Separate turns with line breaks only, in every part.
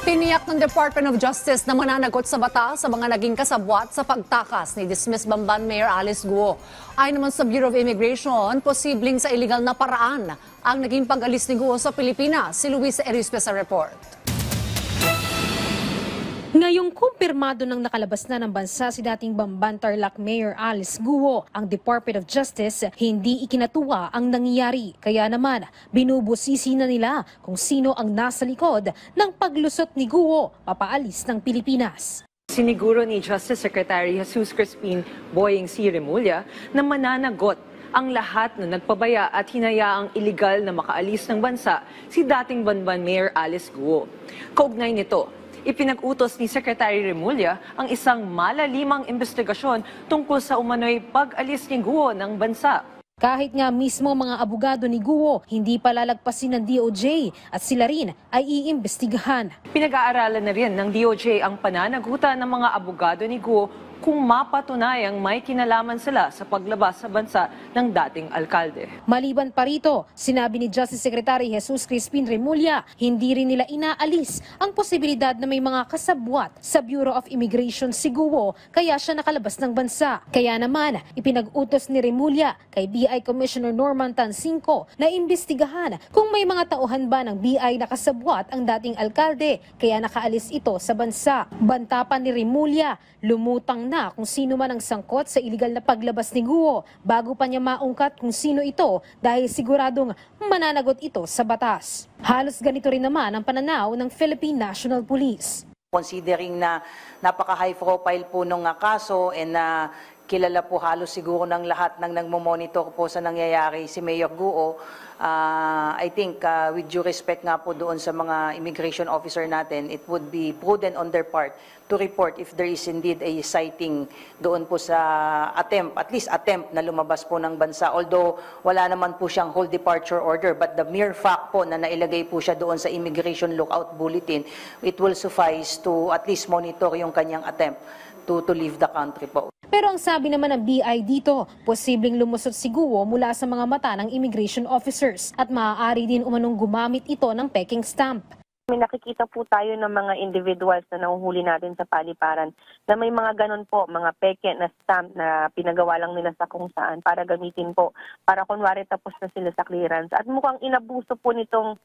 Tiniyak ng Department of Justice na mananagot sa batas sa mga naging kasabwat sa pagtakas ni dismissed Bamban Mayor Alice Guo. Ayon naman sa Bureau of Immigration, posibleng sa illegal na paraan ang naging pag-alis ni Guo sa Pilipinas. Si Luis Erispe sa report.
Ngayong kumpirmado ng nakalabas na ng bansa si dating Bamban Tarlac Mayor Alice Guo, ang Department of Justice hindi ikinatuwa ang nangyayari. Kaya naman, binubusisi na nila kung sino ang nasa likod ng paglusot ni Guo papaalis ng Pilipinas.
Siniguro ni Justice Secretary Jesus Crispin Boyeng C. Remulla na mananagot ang lahat na nagpabaya at hinayaang iligal na makaalis ng bansa si dating Bamban Mayor Alice Guo. Kaugnay nito, ipinag-utos ni Secretary Remulla ang isang malalimang investigasyon tungkol sa umano'y pag-alis ni Guo ng bansa.
Kahit nga mismo mga abogado ni Guo, hindi palalagpasin ng DOJ at sila rin ay iimbestigahan.
Pinag-aaralan na rin ng DOJ ang pananagutan ng mga abogado ni Guo kung mapatunayang may kinalaman sila sa paglabas sa bansa ng dating alkalde.
Maliban pa rito, sinabi ni Justice Secretary Jesus Crispin Remulla, hindi rin nila inaalis ang posibilidad na may mga kasabwat sa Bureau of Immigration si Guo kaya siya nakalabas ng bansa. Kaya naman, ipinag-utos ni Remulla kay BI Commissioner Norman Tansinco na imbestigahan kung may mga tauhan ba ng BI na kasabwat ang dating alkalde kaya nakaalis ito sa bansa. Banta pa ni Remulla, lumutang na kung sino man ang sangkot sa iligal na paglabas ni Guo bago pa niya maungkat kung sino ito dahil siguradong mananagot ito sa batas. Halos ganito rin naman ang pananaw ng Philippine National Police.
Considering na napaka-high profile po nung kaso and na kilala po halos siguro ng lahat ng nagmo-monitor po sa nangyayari si Mayor Guo, I think with due respect nga po doon sa mga immigration officer natin, it would be prudent on their part to report if there is indeed a sighting doon po sa at least attempt na lumabas po ng bansa. Although wala naman po siyang whole departure order, but the mere fact po na nailagay po siya doon sa immigration lookout bulletin, it will suffice to at least monitor yung kanyang attempt to leave the country po.
Pero ang sabi naman ng BI dito, posibleng lumusot si Guo mula sa mga mata ng immigration officers at maaari din umanong gumamit ito ng peking stamp.
May nakikita po tayo ng mga individuals na nahuhuli natin sa paliparan na may mga ganon po, mga peke na stamp na pinagawa lang nila sa kung saan para gamitin po, para kunwari tapos na sila sa clearance. At mukhang inabuso po nitong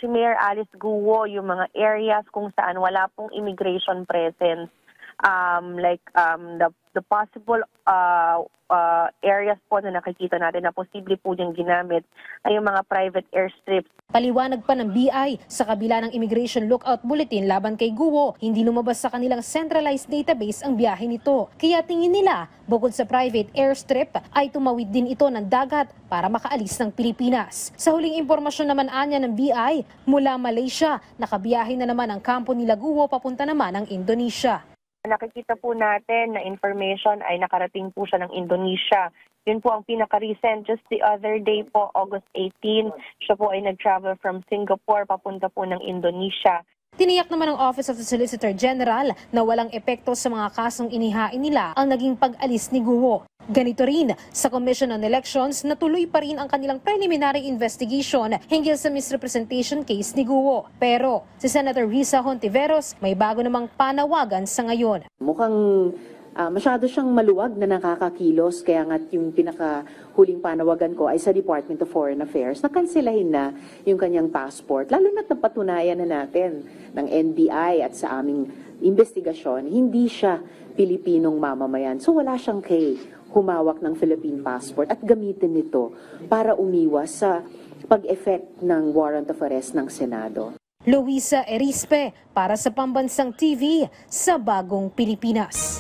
si Mayor Alice Guo yung mga areas kung saan wala pong immigration presence. The possible areas po na nakikita natin na posible po yung ginamit ay yung mga private airstrips.
Paliwanag pa ng BI, sa kabila ng Immigration Lookout Bulletin laban kay Guo, hindi lumabas sa kanilang centralized database ang biyahe nito. Kaya tingin nila, bukod sa private airstrip, ay tumawid din ito ng dagat para makaalis ng Pilipinas. Sa huling impormasyon naman anya ng BI, mula Malaysia, nakabiyahe na naman ang kampo nila Guo papunta naman ng Indonesia.
Nakikita po natin na information ay nakarating po siya ng Indonesia. Yun po ang pinaka-recent. Just the other day po, August 18, siya po ay nag-travel from Singapore papunta po ng Indonesia.
Tiniyak naman ng Office of the Solicitor General na walang epekto sa mga kasong inihain nila ang naging pag-alis ni Guo. Ganito rin sa Commission on Elections na tuloy pa rin ang kanilang preliminary investigation hinggil sa misrepresentation case ni Guo. Pero si Senator Risa Hontiveros may bago namang panawagan sa ngayon.
Mukhang masyado siyang maluwag na nakakakilos, kaya nga yung pinakahuling panawagan ko ay sa Department of Foreign Affairs na kanselahin na yung kanyang passport. Lalo na't napatunayan na natin ng NBI at sa aming investigasyon, hindi siya Pilipinong mamamayan. So wala siyang humawak ng Philippine passport at gamitin nito para umiwas sa pag-effect ng warrant of arrest ng Senado.
Luisa Erispe para sa Pambansang TV sa Bagong Pilipinas.